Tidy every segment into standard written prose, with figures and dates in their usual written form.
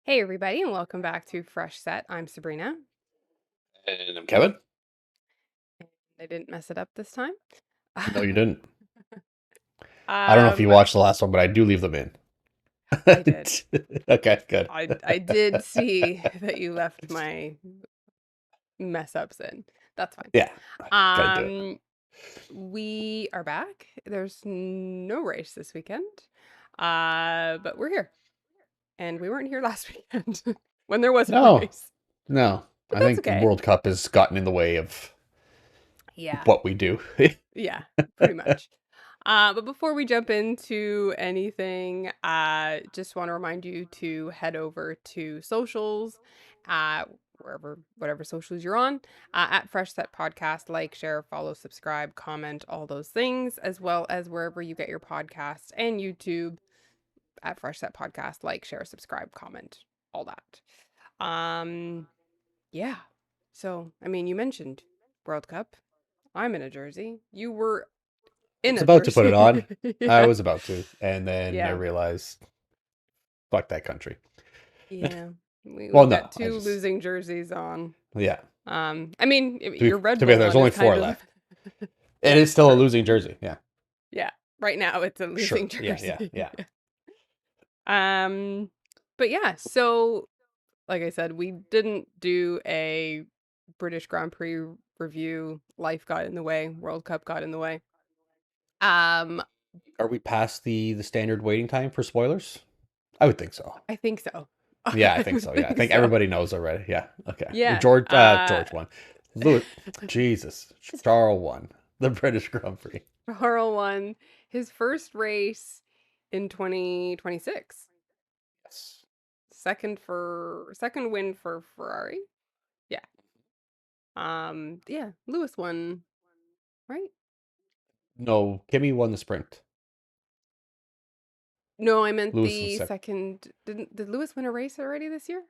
Hey everybody, and welcome back to Fresh Set. I'm Sabrina. And I'm Kevin. And I didn't mess it up this time. No, you didn't. I don't know if you um, watched the last one, but I do leave them in. I did. Okay, good. I did see that you left my mess ups in. That's fine. Yeah, gotta do it. We are back. There's no race this weekend. But we're here. And we weren't here last weekend when there was a No, race. no. But I that's think the okay. World Cup has gotten in the way of Yeah. what we do. Yeah, pretty much. But before we jump into anything, just want to remind you to head over to socials, whatever socials you're on, at Fresh Set Podcast. Like, share, follow, subscribe, comment, all those things, as well as wherever you get your podcasts and YouTube at Fresh Set Podcast. Like, share, subscribe, comment, all that. Yeah. So, I mean, you mentioned World Cup. I'm in a jersey. You were I in was a about to put it jersey. on. I Yeah. was about to, and then I Yeah. realized, fuck that country. Yeah. We Well, we've no, got I two just, losing jerseys on. yeah. I mean, your Red To be Bull there's one only is four kind of left. It yeah, is still a true. losing jersey. Yeah, Yeah. Right now it's a sure. losing Yeah, yeah, jersey. yeah. Um, but yeah, so like I said, we didn't do a British Grand Prix review. Life got in the way, World Cup got in the way. Um, Are we past the standard waiting time for spoilers? I would think so. I think so. Yeah, I I think would so. Yeah, I think think so. everybody knows already. Yeah. Okay. Yeah. George won. Louis, Jesus, Charles won the British Grand Prix. Charles won his first race in 2026. Yes. Second win for Ferrari. Yeah. Yeah, Lewis won, right? No, Kimmy won the sprint. No, I meant Lewis was the second. second. Did Lewis win a race already this year?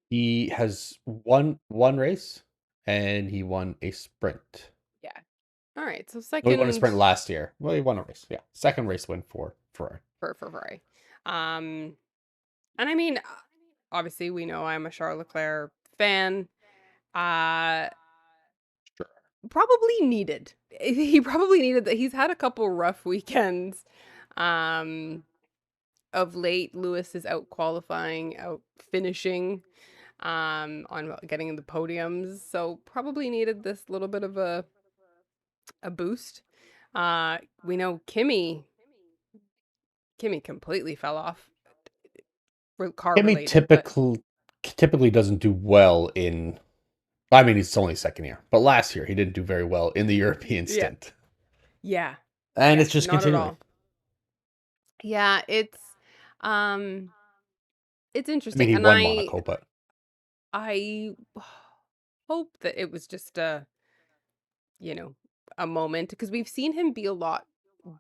He has won one race, and he won a sprint. Yeah. All right. So No, he won a second sprint last year. Well, he won a race. Yeah, second race win for Ferrari. for Ferrari. And I mean, obviously we know I'm a Charles Leclerc fan. Uh Sure. Probably needed. He probably needed that. He's had a couple rough weekends. Um, of late, Lewis is out qualifying, out finishing, on getting in the podiums. So probably needed this little bit of a boost. We know Kimmy completely fell off, car Kimmy related, but typically doesn't do well in. I mean, he's only second year, but last year he didn't do very well in the European yeah, stint, yeah, and yeah, it's just not at continuing. all. Yeah, um, it's I mean, interesting, he and won Monaco, but I hope that it was just you know, a moment because we've seen him be a lot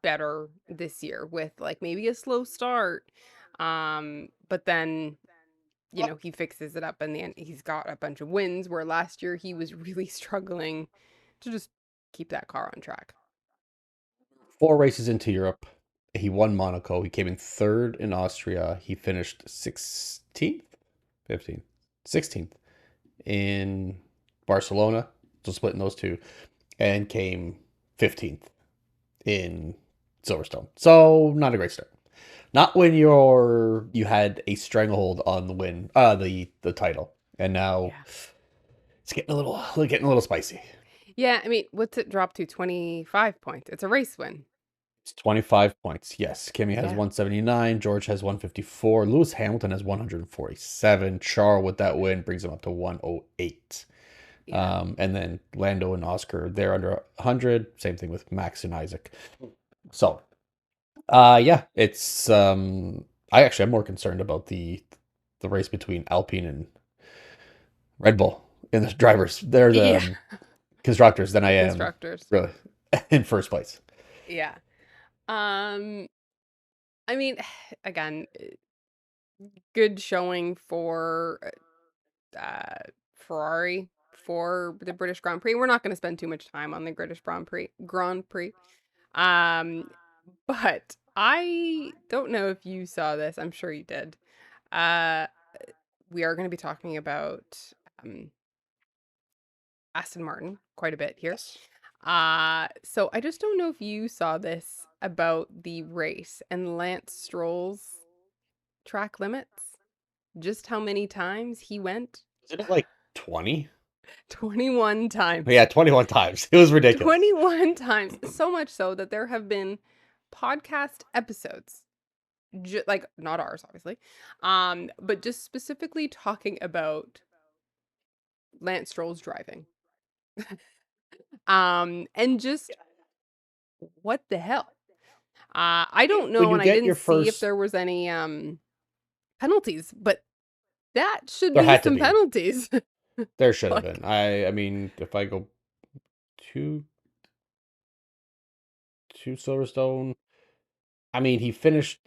better this year with like maybe a slow start. But then, he fixes it up in the end. He's got a bunch of wins where last year he was really struggling to just keep that car on track. 4 races into Europe, he won Monaco. He came in third in Austria. He finished 16th, 15th, 16th in Barcelona, so splitting those two, and came 15th in Silverstone. So not a great start. Not when you had a stranglehold on the win, the title, and now Yeah. it's getting a little spicy. Yeah, I mean, what's it drop to? 25 points. It's a race win. It's 25 points. Yes, Kimmy has Yeah. 179, George has 154, Lewis Hamilton has 147. Charles with that win brings him up to 108. Yeah. And then Lando and Oscar, they're under 100. Same thing with Max and Isaac. So, yeah, it's I actually am more concerned about the race between Alpine and Red Bull in the drivers. They're the Yeah. constructors than I am Constructors. really in first place. Yeah. Um I mean, again, good showing for Ferrari for the British Grand Prix. We're not going to spend too much time on the British Grand Prix. Um, but I don't know if you saw this. I'm sure you did. Uh, we are going to be talking about um, Aston Martin quite a bit here. Yes. So I just don't know if you saw this about the race and Lance Stroll's track limits. Just how many times he went? Isn't it like 20? 21 times. Yeah, 21 times. It was ridiculous. 21 times. So much so that there have been podcast episodes, like not ours, obviously, but just specifically talking about Lance Stroll's driving. And just what the hell? I don't When know, you and I get didn't your see if first, there was any penalties, but that should there be had to some be. penalties. There should have Like, been. I mean, if I go to Silverstone, I mean, he finished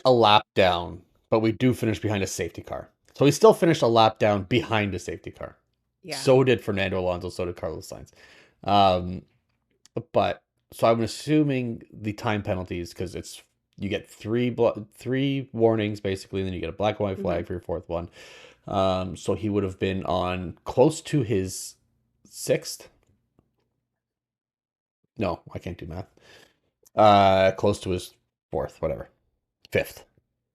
a lap down, but we do finish behind a safety car. So he still finished a lap down behind a safety car. yeah. So did Fernando Alonso, so did Carlos Sainz. Um, but so I'm assuming the time penalties, because it's you get three warnings basically, and then you get a black and white Hmm. flag for your fourth one. So he would have been on close to his sixth. No, I can't do math. Close to his fourth, whatever, fifth.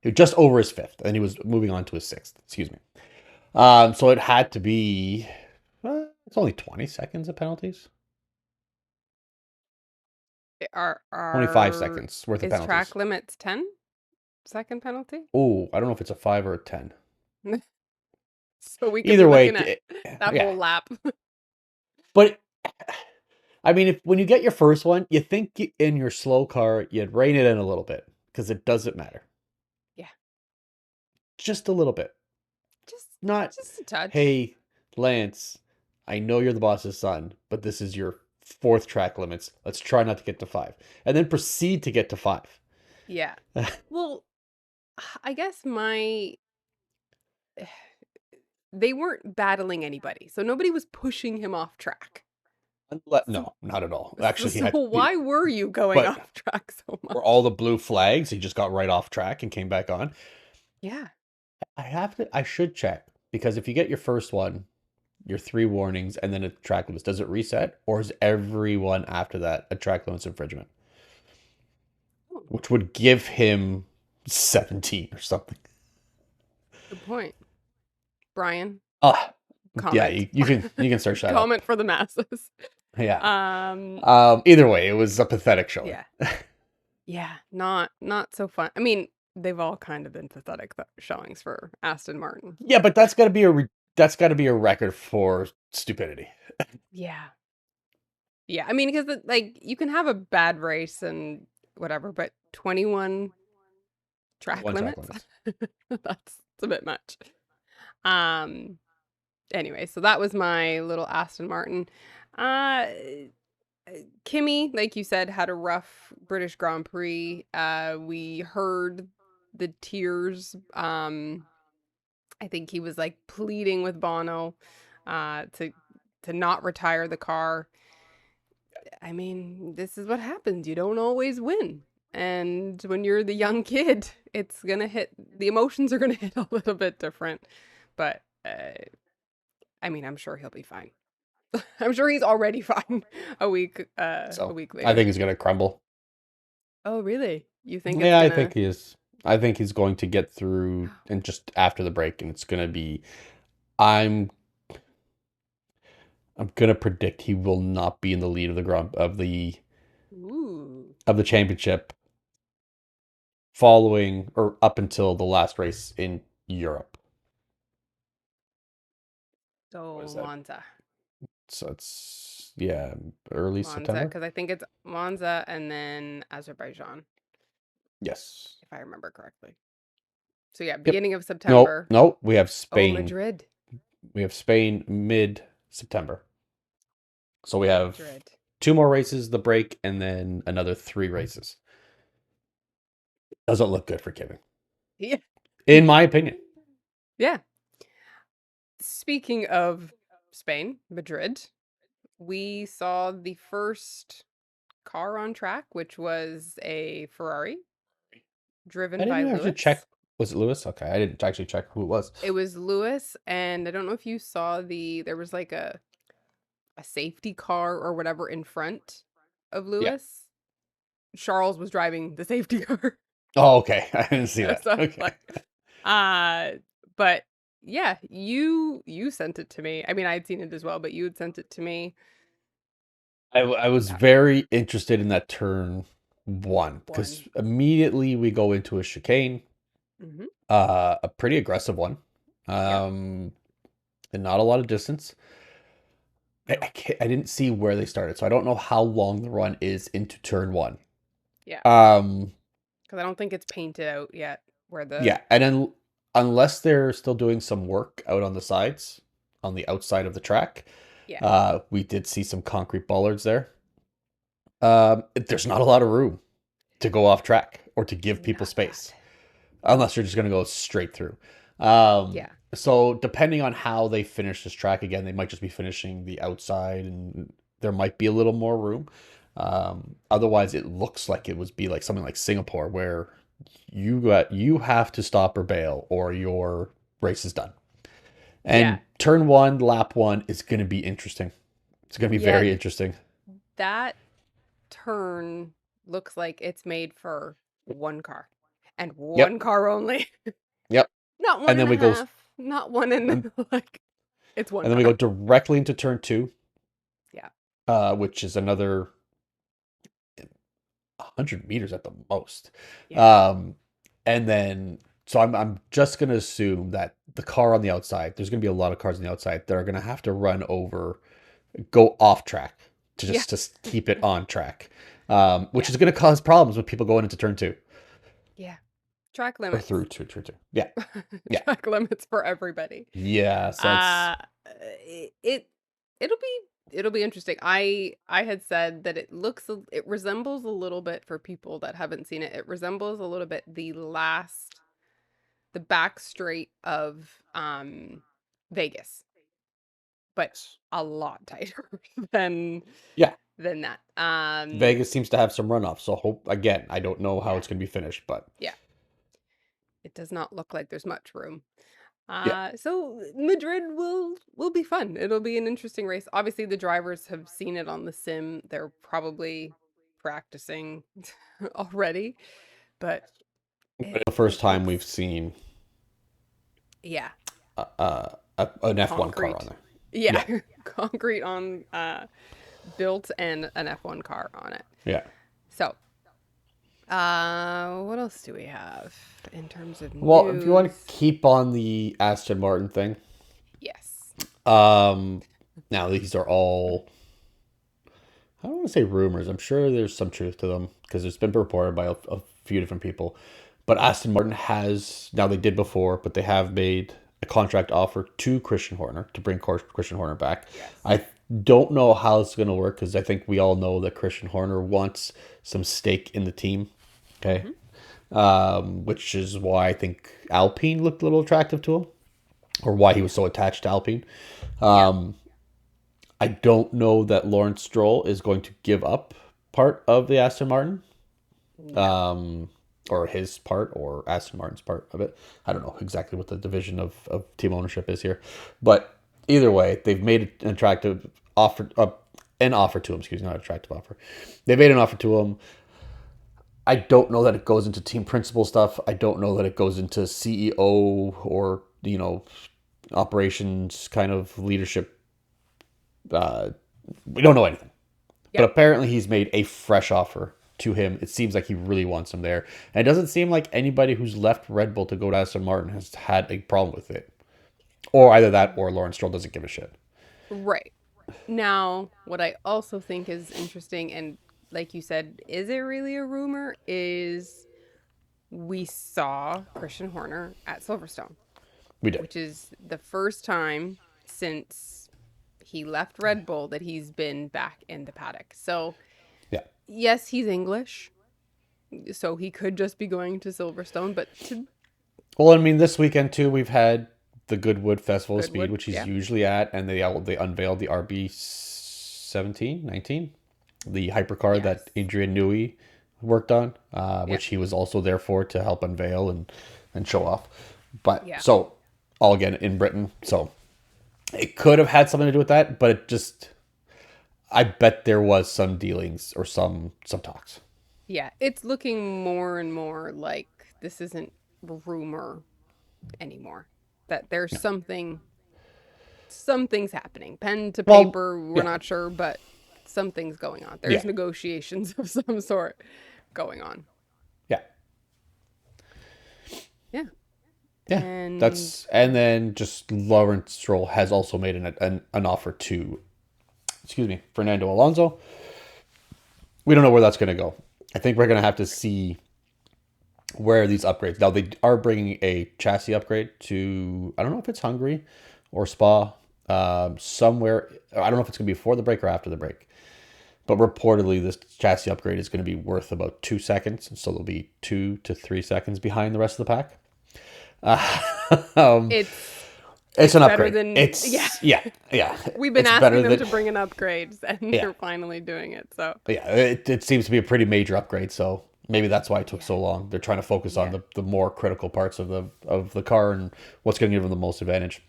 He was just over his fifth, and he was moving on to his sixth. Excuse me. So it had to be. It's only 20 seconds of penalties. Are 25 are seconds worth of is penalties. track limits 10-second penalty? Oh, I don't know if it's a 5 or a 10. So we could be Either way, looking at that yeah. whole lap. But I mean, if when you get your first one, you think in your slow car, you'd rein it in a little bit because it doesn't matter. Yeah, Just a little bit. just Not, just a touch. hey, Lance, I know you're the boss's son, but this is your fourth track limits. Let's try not to get to 5. And then proceed to get to 5. Yeah. Well, I guess my they weren't battling anybody, so nobody was pushing him off track. So, No, not at all. so, Actually, he so had, why were you going but off track so for all much? the blue flags, he just got right off track and came back on. Yeah. I should check because if you get your first one, your 3 warnings, and then a track limits, does it reset? Or is everyone after that a track limits infringement? Oh, Which would give him 17 or something. good point. Brian, Ah, yeah, comment. you can search that up. Comment for the masses. Yeah. Um, Either way, it was a pathetic showing. yeah. Yeah, not so fun. I mean, they've all kind of been pathetic showings for Aston Martin. Yeah, but that's got to be a record for stupidity. Yeah. Yeah, I mean, because like you can have a bad race and whatever, but 21 track 21 track limits, limits. that's a bit much. Um, anyway, so that was my little Aston Martin. Uh, Kimmy, like you said, had a rough British Grand Prix. We heard the tears. I think he was like pleading with Bono, to not retire the car. I mean, this is what happens. You don't always win. And when you're the young kid, it's going to hit, the emotions are going to hit a little bit different. But I mean, I'm sure he'll be fine. I'm sure he's already fine a So week I later. think he's gonna crumble. Oh, really? You think it's Yeah, I going think to he is. I think he's going to get through and just after the break, and it's gonna be. I'm I'm gonna predict he will not be in the lead of the Ooh. championship following or up until the last race in Europe. What is So that? Monza. So it's yeah, early Monza, September. because I think it's Monza and then Azerbaijan, Yes. if I remember correctly. So yeah, Yep. beginning of No, September. no, we have Oh, Spain. Madrid. We have Spain mid September. So we have Madrid. 2 more races, the break, and then another 3 races. Doesn't look good for Kevin, Yeah. in my opinion. Yeah. Speaking of Spain, Madrid, we saw the first car on track, which was a Ferrari I driven by didn't actually check. Lewis. Was it Lewis? Okay, I didn't actually check who it was. It was Lewis, and I don't know if you saw there was like a safety car or whatever in front of Yeah. Lewis. Charles was driving the safety car. Oh, okay. I didn't see that. So Okay. like uh but yeah, you sent it to me. I mean, I had seen it as well, but you had sent it to me. I was Yeah. very interested in that turn one because One. immediately we go into a chicane, Hmm. a pretty aggressive one, Yep. um, and not a lot of distance. No. I didn't see where they started, so I don't know how long the run is into turn one. Yeah. Um, Because I don't think it's painted out yet where the yeah, and then unless they're still doing some work out on the sides, on the outside of the track, yeah. we did see some concrete bollards there. There's not a lot of room to go off track or to give people Not bad. space unless you're just going to go straight through. Yeah. So depending on how they finish this track again, they might just be finishing the outside and there might be a little more room. Otherwise, it looks like it would be like something like Singapore where you have to stop or bail or your race is done. Yeah. And turn one, lap one is going to be interesting. It's going to be Yeah. very interesting. That turn looks like it's made for one car and Yep. one car only. Yep. Not one And and then a we go half. Not one and, and like it's one and then we go car. directly into turn two, Yeah. which is another 100 meters at the most. Yeah. Um, and then, so I'm just going to assume that the car on the outside, there's going to be a lot of cars on the outside that are going to have to run over, go off track to Yeah. just keep it on track, which Yeah. is going to cause problems with people going into turn two Yeah. Track or limits. through to turn two. Yeah. Yeah. Track limits for everybody. Yeah. So that's, Uh it it'll be interesting. I had said that it resembles a little bit for people that haven't seen it. It resembles a little bit the back straight of Vegas, but a lot tighter than yeah. than that. Vegas seems to have some runoff. So hope, again, I don't know how Yeah. it's going to be finished, but Yeah. It does not look like there's much room. yeah. So Madrid will be fun. It'll be an interesting race. Obviously, the drivers have seen it on the sim. They're probably practicing already, but But the first it time we've looks, seen yeah, an F1 car on concrete. there. Yeah, Yeah. concrete on built and an F1 car on it. Yeah. So, what else do we have in terms of Well, if you want to news? keep on the Aston Martin thing, Yes. um, now these are all, I don't want to say rumors. I'm sure there's some truth to them because it's been reported by a few different people. But Aston Martin has, now they did before, but they have made a contract offer to Christian Horner to bring Christian Horner back. Yes. I don't know how it's going to work because I think we all know that Christian Horner wants some stake in the team. Okay. Hmm. Which is why I think Alpine looked a little attractive to him, or why he was Yeah. so attached to Alpine. Yeah. I don't know that Lawrence Stroll is going to give up part of the Aston Martin, No. um, or his part, or Aston Martin's part of it. I don't know exactly what the division of team ownership is here, but either way, they've made an attractive offer, an offer to him. Excuse me, not an attractive offer. They made an offer to him. I don't know that it goes into team principal stuff. I don't know that it goes into CEO or operations kind of leadership. Uh, we don't know anything, but Yeah. apparently he's made a fresh offer to him. It seems like he really wants him there, and it doesn't seem like anybody who's left Red Bull to go to Aston Martin has had a problem with it, or either that or Lawrence Stroll doesn't give a shit. Right. Now, what I also think is interesting, and like you said, is it really a rumor? Is we saw Christian Horner at Silverstone, We did. which is the first time since he left Red Bull that he's been back in the paddock. So, Yeah. yes, he's English. So he could just be going to Silverstone, but to Well, I mean, this weekend too, we've had the Goodwood Festival of Speed, Goodwood, which he's yeah. usually at, and they unveiled the RB 17, 19, the hypercar that Yes. Adrian Newey worked on, Yeah. which he was also there for to help unveil and show off. But Yeah. so all again in Britain, so it could have had something to do with that, but it just I bet there was some dealings or some talks. Yeah. It's looking more and more like this isn't rumor anymore. That there's Yeah. something's happening. Pen to Well, paper, we're yeah, not sure, but something's going on. yeah, There's negotiations of some sort going on. yeah. Yeah. Yeah, And that's and then just Lawrence Stroll has also made an offer to, excuse me, Fernando Alonso. We don't know where that's going to go. I think we're going to have to see where these upgrades. Now they are bringing a chassis upgrade to, I don't know if it's Hungary or Spa, somewhere. I don't know if it's going to be before the break or after the break. But reportedly, this chassis upgrade is going to be worth about 2 seconds, so they'll be 2 to 3 seconds behind the rest of the pack. Um, it's it's an better upgrade. than yeah. It's yeah, yeah. We've been It's asking better them than to bring in upgrades and yeah, they're finally doing it. So yeah. It seems to be a pretty major upgrade. So maybe that's why it took yeah. so long. They're trying to focus on Yeah. the more critical parts of the car and what's going to give them the most advantage.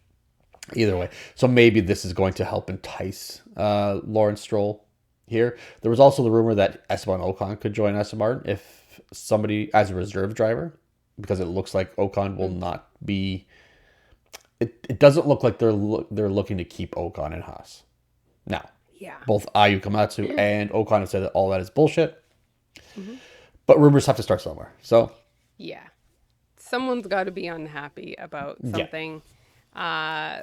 Either Yeah. way, so maybe this is going to help entice Lawrence Stroll here. There was also the rumor that Esteban Ocon could join Aston Martin if somebody as a reserve driver, because it looks like Ocon will Mm. not be. It doesn't look like they're looking to keep Ocon in Haas. Now, Yeah. both Ayu Komatsu and Ocon have said that all that is bullshit, Hmm. but rumors have to start somewhere. So Yeah. Someone's got to be unhappy about yeah, something.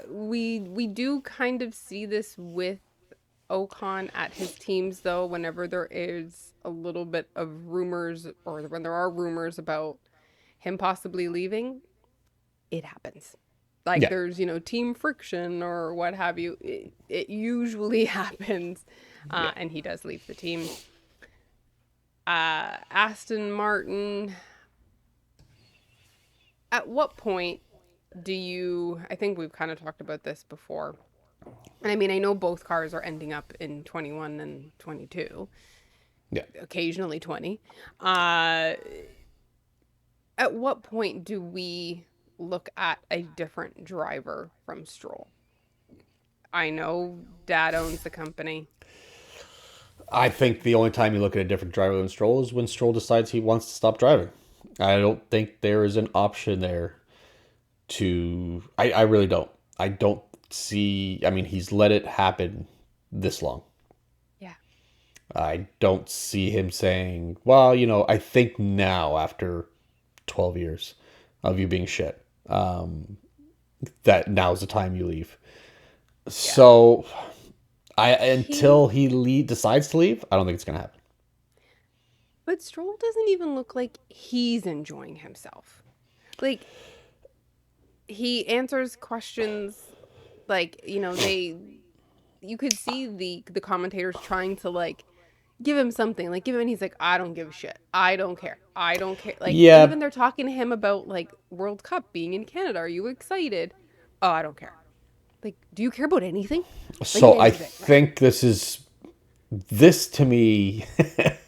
We do kind of see this with Ocon at his teams though. Whenever there is a little bit of rumors, or when there are rumors about him possibly leaving, it happens. Like yeah, there's team friction or what have you. It usually happens, yeah. and he does leave the team. Aston Martin. At what point do you? I think we've kind of talked about this before. And I mean, I know both cars are ending up in 21 and 22, Yeah. occasionally 20. Uh, at what point do we look at a different driver from Stroll? I know Dad owns the company. I think the only time you look at a different driver than Stroll is when Stroll decides he wants to stop driving. I don't think there is an option there to. I really don't. I don't see. I mean, he's let it happen this long. Yeah. I don't see him saying, well, I think now, after 12 years of you being shit, that now's the time you leave. Yeah. So, He, until he decides to leave, I don't think it's going to happen. but Stroll doesn't even look like he's enjoying himself. Like, he answers questions like, you could see the commentators trying to like give him something, like give him, and he's like, I don't give a shit. I don't care. I don't care. Like Yeah. even they're talking to him about like World Cup being in Canada. Are you excited? Oh, I don't care. Like, do you care about anything? Like So I anything? Like, think this to me,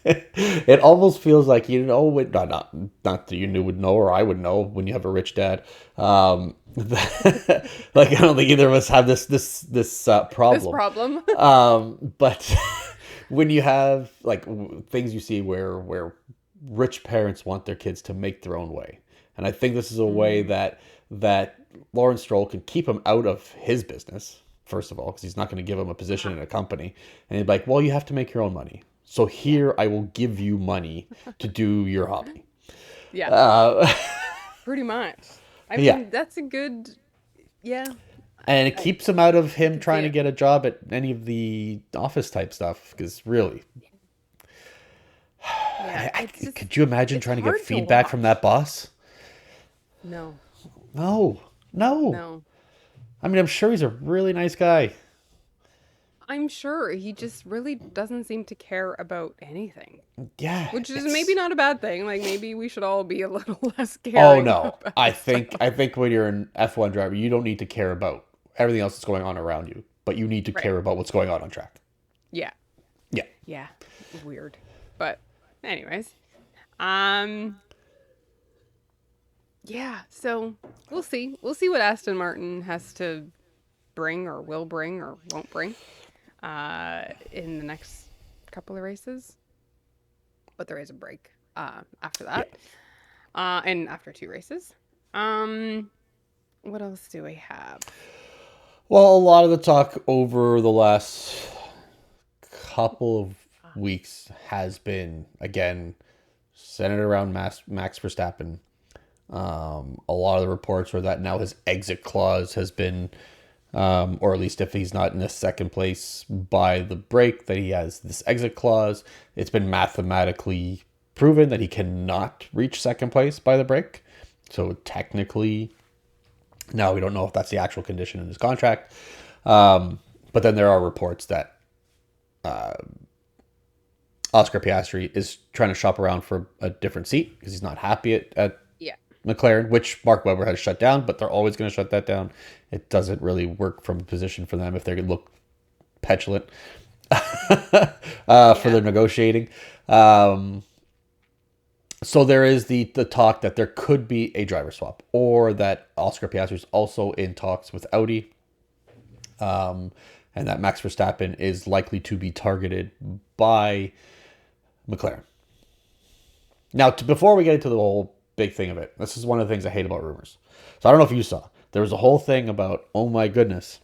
it almost feels like not that you knew would know or I would know when you have a rich dad. Like I don't think either of us have this this problem. problem. But when you have like things you see where rich parents want their kids to make their own way, and I think this is a way Mm, that Lawrence Stroll can keep him out of his business. First of all, because he's not going to give him a position uh-huh. in a company, and he'd be like, "Well, you have to make your own money. So Yeah. here I will give you money to do your hobby." Yeah. Uh, Pretty much. I yeah, mean, that's a good. Yeah. and it I keeps him out of I him could see trying to it. get a job at any of the office type stuff. Because really, Yeah. It's just could you imagine it's trying to get hard to feedback from that watch. boss? No. No, no. No. I mean, I'm sure he's a really nice guy. I'm sure he just really doesn't seem to care about anything, Yeah, which is maybe it's not a bad thing. Like maybe we should all be a little less oh caring no. about I this think stuff. I think when you're an F1 driver, you don't need to care about everything else that's going on around you, but you need to Right. care about what's going on track. Yeah. Yeah. Yeah. Weird. But anyways, um yeah, so we'll see. We'll see what Aston Martin has to bring or will bring or won't bring in the next couple of races. But there is a break after Yeah. that. And after two races. Um what else do we have? Well, a lot of the talk over the last couple of weeks has been again centered around Max Verstappen. A lot of the reports are that now his exit clause has been, or at least if he's not in the second place by the break, that he has this exit clause. It's been mathematically proven that he cannot reach second place by the break. So technically, now we don't know if that's the actual condition in his contract. But then there are reports that Oscar Piastri is trying to shop around for a different seat because he's not happy at Yeah. McLaren, which Mark Webber has shut down, but they're always going to shut that down. It doesn't really work from a position for them if they look petulant for Yeah. their negotiating. Um, so there is the talk that there could be a driver swap, or that Oscar Piastri is also in talks with Audi, and that Max Verstappen is likely to be targeted by McLaren. Now, before we get into the whole big thing of it, this is one of the things I hate about rumors. So I don't know if you saw. There was a whole thing about, oh my goodness,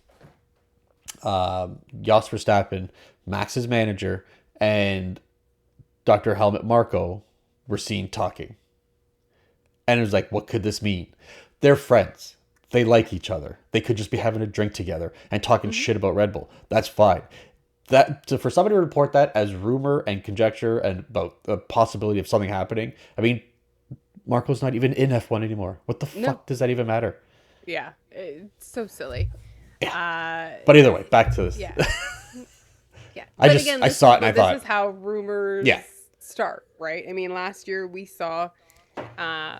Jos Verstappen, Max's manager, and Dr. Helmut Marko were seen talking. And it was like, what could this mean? They're friends. They like each other. They could just be Yeah. having a drink together and talking Hmm. shit about Red Bull. That's fine. For somebody to report that as rumor and conjecture and about the possibility of something happening, I mean, Marco's not even in F1 anymore. What the No. fuck does that even matter? Yeah. It's so silly. Yeah. Uh But either way, back to this. yeah. Yeah. I But just again, I saw it and I this is thought, how rumors yeah, start, right? I mean, last year we saw uh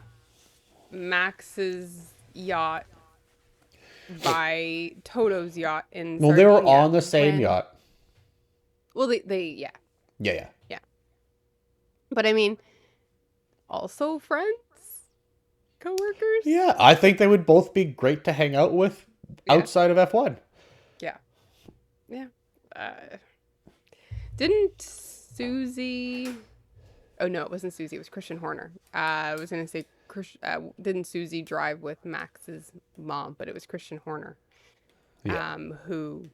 Max's yacht by Toto's yacht in well, they were Sardinia on the same when yacht. well they yeah, Yeah, yeah, yeah. But I mean, also friends, coworkers? yeah. I think they would both be great to hang out with Yeah. outside of F1. Yeah. Yeah. Uh didn't Susie Oh no, it wasn't Susie. It was Christian Horner. I was gonna say, didn't Susie drive with Max's mom? But it was Christian Horner, Yeah, who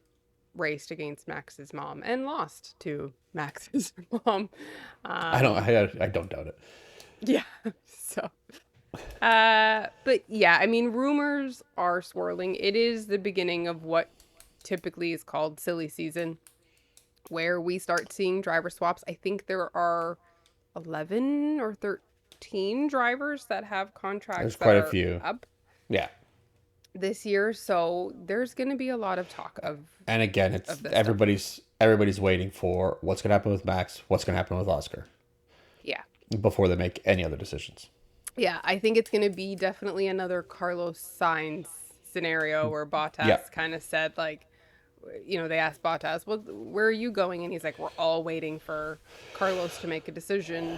raced against Max's mom and lost to Max's mom. I don't Um, I don't doubt it. yeah. So, but yeah, I mean, rumors are swirling. It is the beginning of what typically is called silly season, where we start seeing driver swaps. I think there are 11 or 13 drivers that have There's contracts that quite a are few. up Yeah, this year. So there's going to be a lot of talk and again, it's of this stuff. everybody's waiting for what's going to happen with Max, what's going to happen with Oscar Yeah. before they make any other decisions. Yeah. I think it's going to be definitely another Carlos Sainz scenario where Yeah, Bottas kind of said, like, they asked Bottas, well, where are you going? And he's like, we're all waiting for Carlos to make a decision.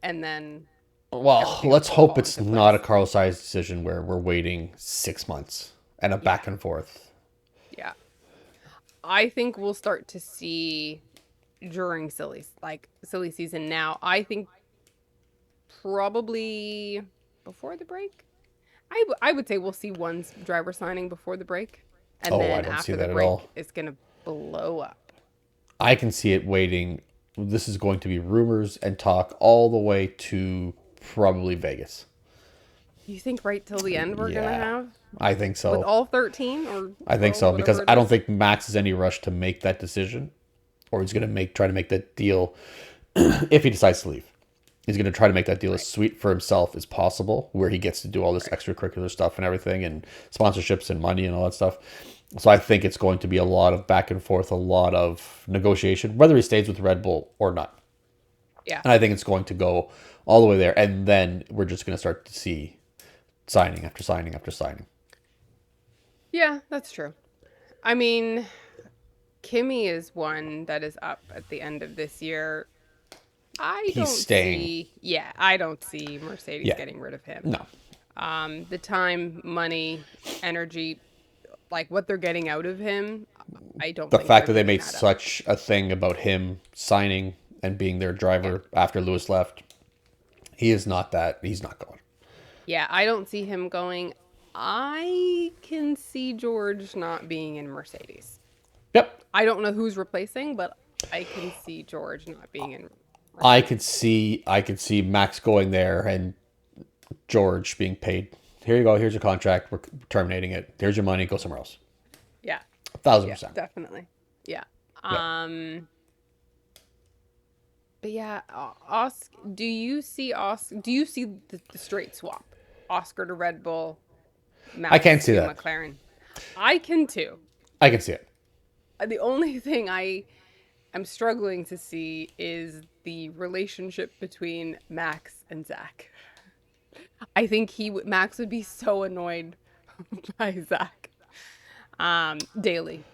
And then well, everything let's else will hope fall it's into not a place. Carl Size decision where we're waiting 6 months and a Yeah. back and forth. Yeah. I think we'll start to see during silly season now. I think probably before the break. I would say we'll see one driver signing before the break, and Oh, I then don't see after the that at all. break, it's gonna blow up. I can see it waiting. This is going to be rumors and talk all the way to probably Vegas. You think right till the end we're gonna Yeah, have I think with so. all 13 or I think 12, so because whatever it I don't is? think Max is any rush to make that decision, or he's going to try to make that deal if he decides to leave. He's going to try to make that deal as Right, sweet for himself as possible, where he gets to do all this right. extracurricular stuff and everything, and sponsorships and money and all that stuff. So I think it's going to be a lot of back and forth, a lot of negotiation, whether he stays with Red Bull or not. Yeah. And I think it's going to go all the way there. And then we're just going to start to see signing after signing after signing. Yeah, that's true. I mean, Kimmy is one that is up at the end of this year. He's staying. I don't see Mercedes Yeah. getting rid of him. No. The time, money, energy, like what they're getting out of him, I don't The think fact they're that they giving made that up. such a thing about him signing and being their Yeah. driver after Lewis left, he is not that. He's not going. Yeah, I don't see him going. I can see George not being in Mercedes. Yep. I don't know who's replacing, but I can see George not being in I could Mercedes. see I could see Max going there and George being paid. Here you go. Here's your contract. We're terminating it. Here's your money. Go somewhere else. Yeah, A thousand yeah, percent. definitely. Yeah. Yeah. Um, but yeah, Oscar, do you see Oscar? Do you see the straight swap? Oscar to Red Bull, I can't Max see to that. McLaren. I can too. I can see it. The only thing I am struggling to see is the relationship between Max and Zach. I think Max would be so annoyed by Zach. Daily.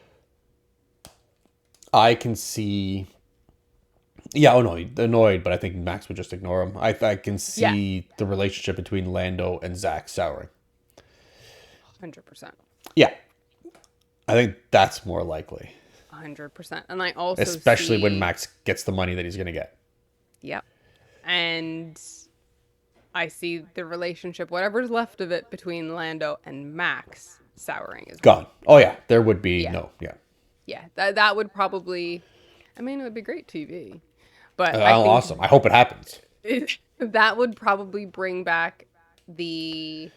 I can see. Yeah, oh no, annoyed, but I think Max would just ignore him. I can Yeah, see the relationship between Lando and Zach souring. 100%. Yeah, I think that's more likely, 100%. And I also especially when see, Max gets the money that he's going to get. yep. And I see the relationship, whatever's left of it, between Lando and Max souring as well. Gone. Oh yeah, there would be Yeah, no. Yeah, yeah. That would probably, I mean, it would be great TV, but I think awesome. I hope it happens. that would probably bring back the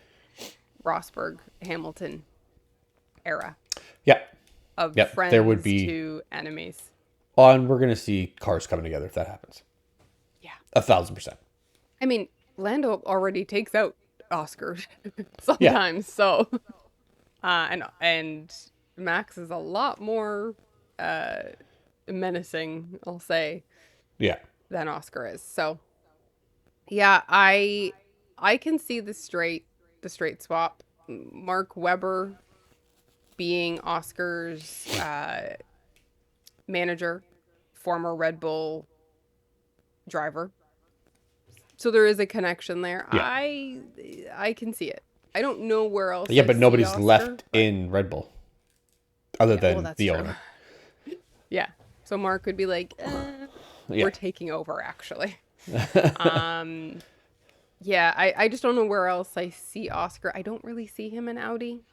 Rosberg Hamilton era Yeah, of yeah. There would friends be. to enemies. On, we're going to see cars coming together if that happens. Yeah. 1,000%. I mean, Lando already takes out Oscar Yeah, sometimes, so and Max is a lot more uh menacing, I'll say, yeah, than Oscar is. So, yeah, I can see the straight swap. Mark Webber being Oscar's manager, former Red Bull driver. So there is a connection there. yeah, I can see it. I don't know where else yeah. I But see nobody's Oscar, left but in Red Bull other yeah, well, than that's the true. owner. Yeah. So Mark would be like, Yeah, we're taking over actually. Um yeah, I just don't know where else I see Oscar. I don't really see him in Audi.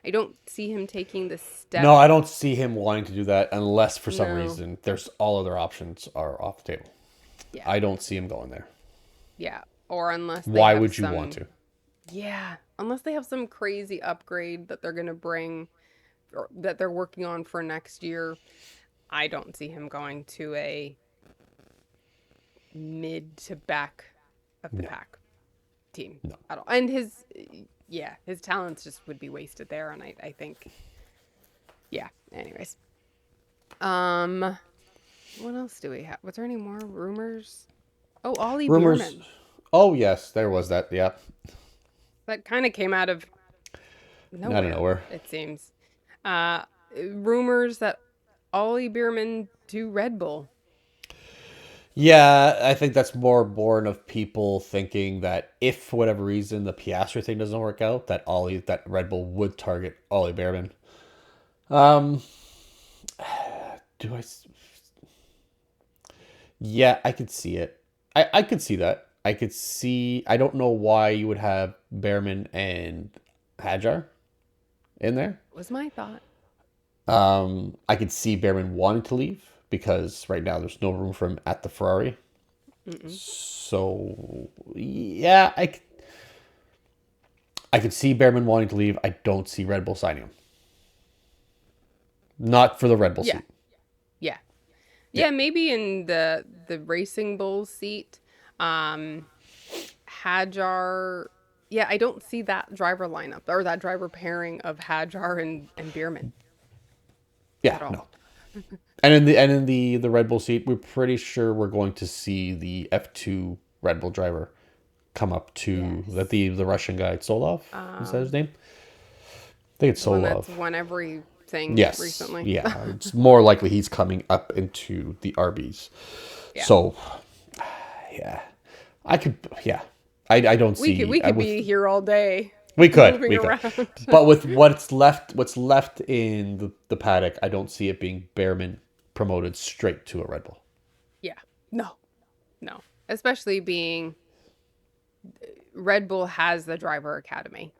I don't see him taking the no, step. I don't see him wanting to do that unless for some No. reason there's all other options are off the table. Yeah. I don't see him going there. Yeah. Or unless they Why have would you want some, to? yeah, unless they have some crazy upgrade that they're going to bring or that they're working on for next year. I don't see him going to a mid to back of the No, pack team no. at all. And his talents just would be wasted there. And I think, yeah, anyways. Um, what else do we have? Was there any more rumors? Oh, Ollie Rumors. Bierman. Oh yes, there was that. Yeah, That kind of came out of out of nowhere, nowhere. it seems. Uh, rumors that Ollie Bierman to Red Bull. Yeah, I think that's more born of people thinking that if for whatever reason the Piastri thing doesn't work out, that Red Bull would target Ollie Behrman. Um, do I? Yeah, I could see it. I could see that. I could see. I don't know why you would have Behrman and Hajar in there. Was my thought. I could see Behrman wanting to leave because right now there's no room for him at the Ferrari. Mm-mm. So yeah, I could see Behrman wanting to leave. I don't see Red Bull signing him. Not for the Red Bull Yeah, seat. yeah, Yeah. yeah. Maybe in the Racing Bull seat, um, Hajar. Yeah, I don't see that driver lineup or that driver pairing of Hajar and Bierman. Yeah, at all. no. And in the Red Bull seat, we're pretty sure we're going to see the F2 Red Bull driver come up to that Yes. the Russian guy Solov. Is that his Um, name? I think it's the one Solov. that's won everything Yes. recently. Yeah. It's more likely he's coming up into the RBs. Yeah. So yeah. I could yeah. I don't We could see we could with be here all day we could. moving We could. around. But with what's left in the paddock, I don't see it being Behrman promoted straight to a Red Bull. Yeah. No. No. Especially being Red Bull has the driver academy,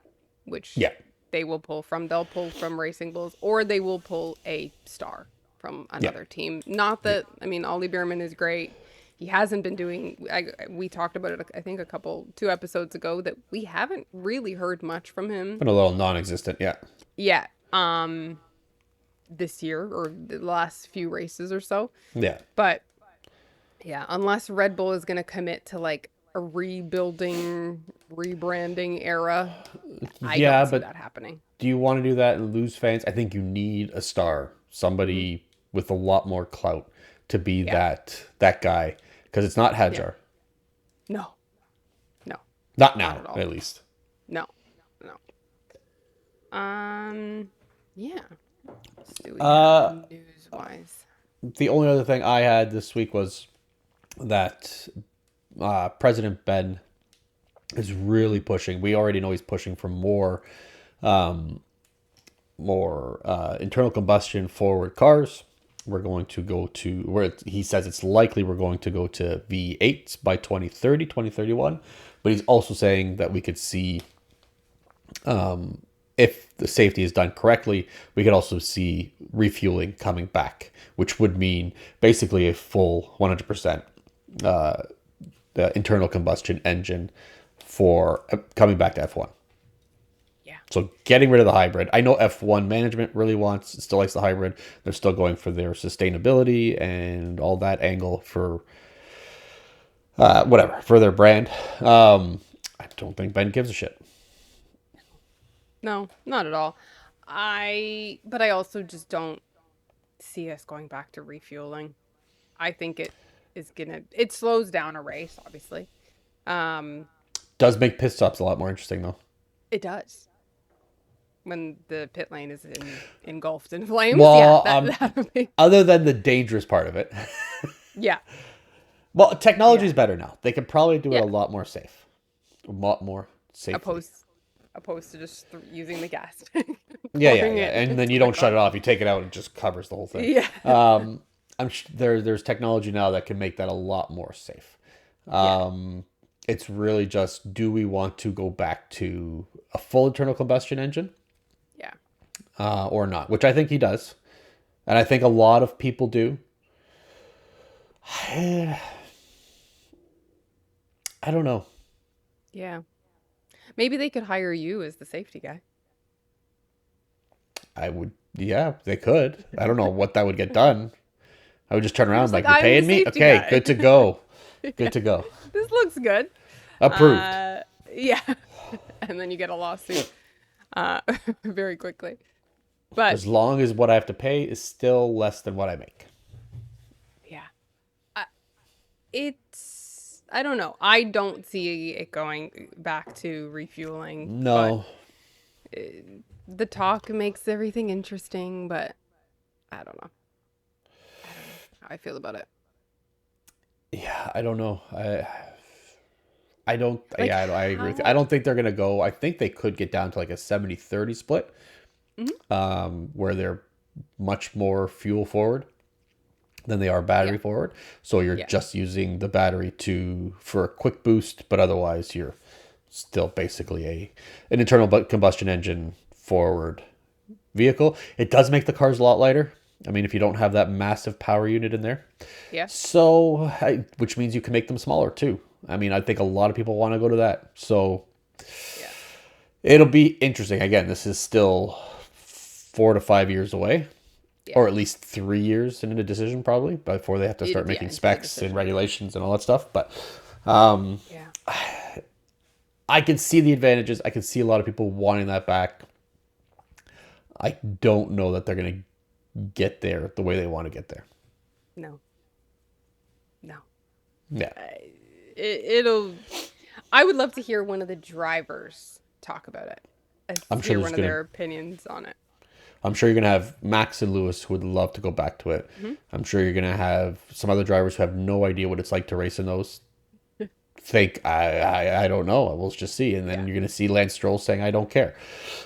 which Yeah. they will pull from. They'll pull from Racing Bulls, or they will pull a star from Yeah. another team. Not Yeah. that, I mean, Ollie Bierman is great. He hasn't been doing. We talked about it. I think 2 episodes ago that we haven't really heard much from him Been a little non-existent. Yeah. yet. This year or the last few races or so, Yeah. but yeah, unless Red Bull is going to commit to like a rebuilding, rebranding era, I Yeah, don't see but that happening. do you want to do that and lose fans? I think you need a star, Hmm. somebody with a lot more clout to be Yeah. that guy because it's not Yeah. Hadjar. No. No. Not Not now, at all. at least. No. No. Yeah. What else do we have Uh, news wise? the only other thing I had this week was that President Ben is really pushing. We already know he's pushing for more internal combustion forward cars. We're going to go to where he says it's likely we're going to go to V8s by 2030, 2031. But he's also saying that we could see, if the safety is done correctly, we could also see refueling coming back, which would mean basically a full 100% the internal combustion engine for coming back to F1. Yeah. So getting rid of the hybrid. I know F1 management really still likes the hybrid. They're still going for their sustainability and all that angle for whatever, for their brand. I don't think Ben gives a shit. No, not at all. But I also just don't see us going back to refueling. I think it slows down a race, obviously. Um, Does make pit stops a lot more interesting though. it does. When the pit lane is engulfed in flames, yeah, Well, that would be, other than the dangerous part of it. yeah, Well, technology yeah, is better now. They could probably do it yeah. a lot more safe, a lot more safely. Opposed, opposed to just using the gas tank, Yeah, yeah, pouring yeah. it And then into you the don't shut car. it off. You take it out and it just covers the whole thing. Yeah, There's technology now that can make that a lot more safe. yeah, Um, it's really just, do we want to go back to a full internal combustion engine yeah. or not? Which I think he does, and I think a lot of people do. I don't know. Yeah. Maybe they could hire you as the safety guy. I would, yeah, they could. I don't know what that would get done. I would just turn You're around just like, like, you're I'm the paying me? safety Okay, guy. good to go. Good Yeah, to go. this looks good. Approved. Yeah. And then you get a lawsuit uh, very quickly. But As long as what I have to pay is still less than what I make. yeah, I, I don't know. I don't see it going back to refueling, but No. uh, the talk makes everything interesting, but I don't know. I don't know how I feel about it. Yeah, I don't know. I don't. Like Yeah, I agree with you. I how? don't think they're gonna go. I think they could get down to like a 70-30 split, Mhm. where they're much more fuel forward than they are Yeah, battery forward. So you're yeah, just using the battery for a quick boost, but otherwise you're still basically an internal combustion engine forward vehicle. It does make the cars a lot lighter. I mean, if you don't have that massive power unit in there, yeah, so which means you can make them smaller too. I mean, I think a lot of people want to go to that. So yeah, it'll be interesting. Again, this is still 4 to 5 years away, yeah. or at least 3 years in a decision probably before they have to start Yeah, making into the specs and decision. regulations and all that stuff. But um, Yeah, I can see the advantages. I can see a lot of people wanting that back. I don't know that they're going to get there the way they want to get there. No, no. Yeah. It'll. I would love to hear one of the drivers talk about it. I'm sure Hear there's one of gonna their opinions on it. I'm sure you're gonna have Max and Lewis who would love to go back to it. Hmm. I'm sure you're gonna have some other drivers who have no idea what it's like to race in those. Think I don't know. We'll just see, and then Yeah. you're gonna see Lance Stroll saying I don't care.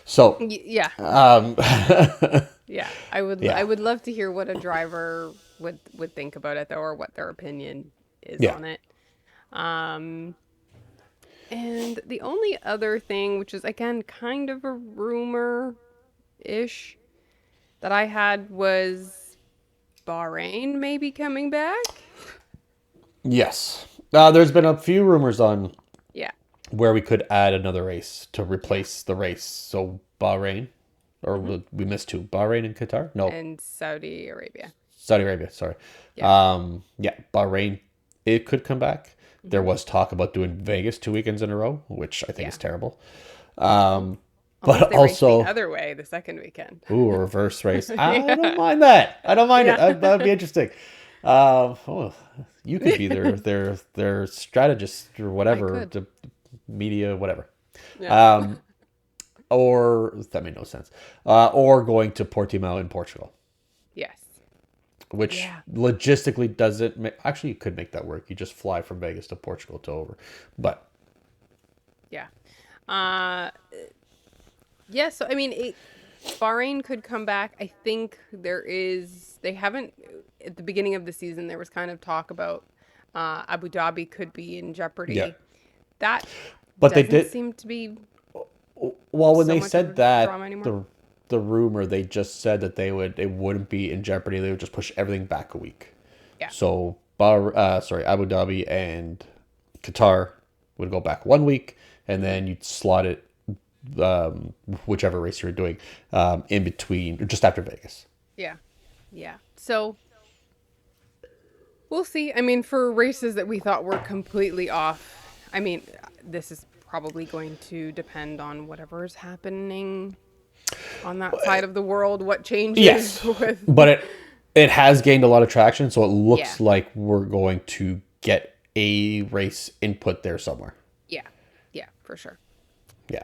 So, Yeah. um, Yeah. I yeah, would love to hear what a driver would think about it though, or what their opinion is yeah, on it. Um, and the only other thing, which is again kind of a rumor-ish, that I had was Bahrain maybe coming back. yes. There's been a few rumors on Yeah. where we could add another race to Yeah. replace the race. So Bahrain, or Hmm. we missed two. Bahrain and Qatar? No, And Saudi Arabia. Saudi Arabia. Sorry. Yeah. Yeah, Bahrain. It could come back. There Hmm. was talk about doing Vegas 2 weekends in a row, which I think is Yeah. terrible. Well, Um, unless but they race the also, other way the second weekend. ooh, a reverse race. I don't Yeah. mind that. I don't mind it. Yeah. That'd be interesting. Oh, you could be their strategist or I whatever, could. the media, whatever. Yeah. Um, or that made no sense. Or going to Portimao in Portugal, Yes. which Yeah. logistically doesn't make. Actually, you could make that work. You just fly from Vegas to Portugal to over. But Yeah. Uh yeah, so I mean Bahrain could come back. I think they haven't at the beginning of the season there was kind of talk about Abu Dhabi could be in yeah, jeopardy. That but they doesn't did. seem to be Well, when so they much of said a that, drama anymore. the rumor they just said that it wouldn't be in jeopardy. They would just push everything back a week. Yeah. So, Abu Dhabi and Qatar would go back 1 week, and Hmm. then you'd slot it, whichever race you're doing, in between or just after Vegas. Yeah. Yeah. So we'll see. I mean, for races that we thought were completely off, I mean, this is probably going to depend on whatever's happening on that side of the world, what changes Yes, with. but it has gained a lot of traction, so it Yeah. looks like we're going to get a race input there somewhere. Yeah. Yeah, for sure. Yeah,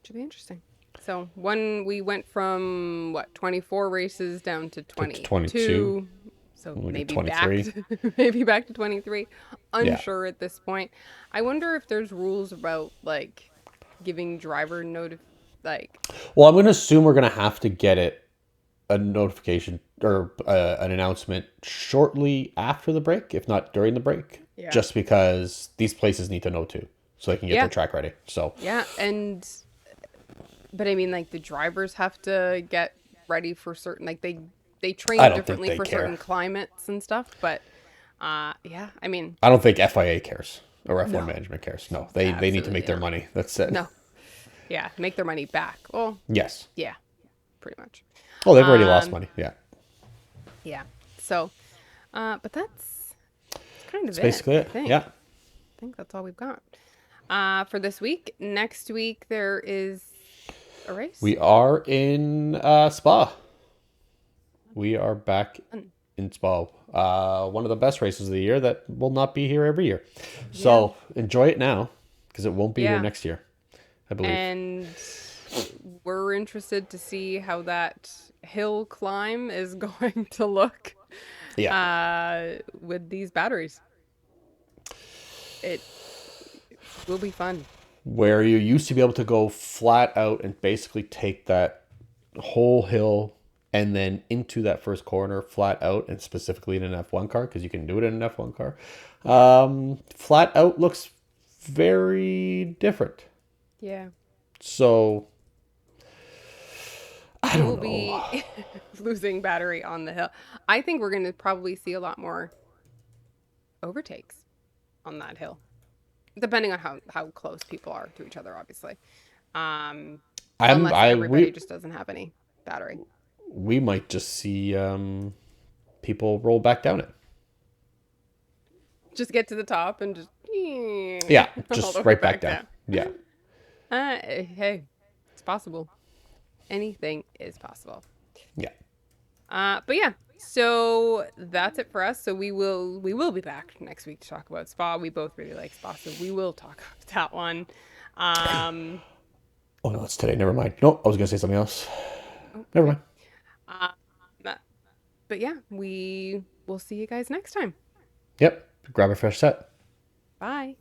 Should be interesting. So, one we went from what, 24 races down to to 22, 22. So, we get maybe back 23. to maybe back to 23. Yeah. Unsure at this point. I wonder if there's rules about like giving driver like Well, I'm going to assume we're going to have to get a notification or an announcement shortly after the break, if not during the break, yeah. just because these places need to know too, so they can get their Yeah. track ready. So, Yeah, and but I mean like the drivers have to get ready for certain like they I train don't think differently they for certain care. climates and stuff, but yeah, I mean, I don't think FIA cares or F1 no. management cares. No, they need to make Absolutely their not. money. That's it. No. Yeah, make their money back. Well, Yes. yeah, pretty much. Oh, they've already lost Um, money. Yeah. yeah. So, but that's kind of That's it, basically I it. think. Yeah. I think that's all we've got. For this week. Next week there is a race. We are in Spa. We are back Fun. in Spa. One of the best races of the year that will not be here every year. Yeah. So enjoy it now because it won't be here Yeah. next year, I believe. And we're interested to see how that hill climb is going to look Yeah. with these batteries. It will be fun. Where you used to be able to go flat out and basically take that whole hill and then into that first corner flat out, and specifically in an F1 car because you can do it in an F1 car. Yeah. Flat out looks very different. Yeah. So I We will don't know. be losing battery on the hill. I think we're going to probably see a lot more overtakes on that hill, depending on how close people are to each other, obviously. Um, I'm unless I everybody just doesn't have any battery. we might just see people roll back down it. Just get to the top and just Yeah, all the just way right back down. down. Yeah. Hey, it's possible. Anything is possible. Yeah. But yeah, so that's it for us. So we will be back next week to talk about Spa. We both really like Spa, so we will talk about that one. Um, Oh no, it's today. Never mind. No, I was gonna say something else. Never okay. mind. Um, but yeah, we will see you guys next time. Yep. Grab a fresh set. Bye.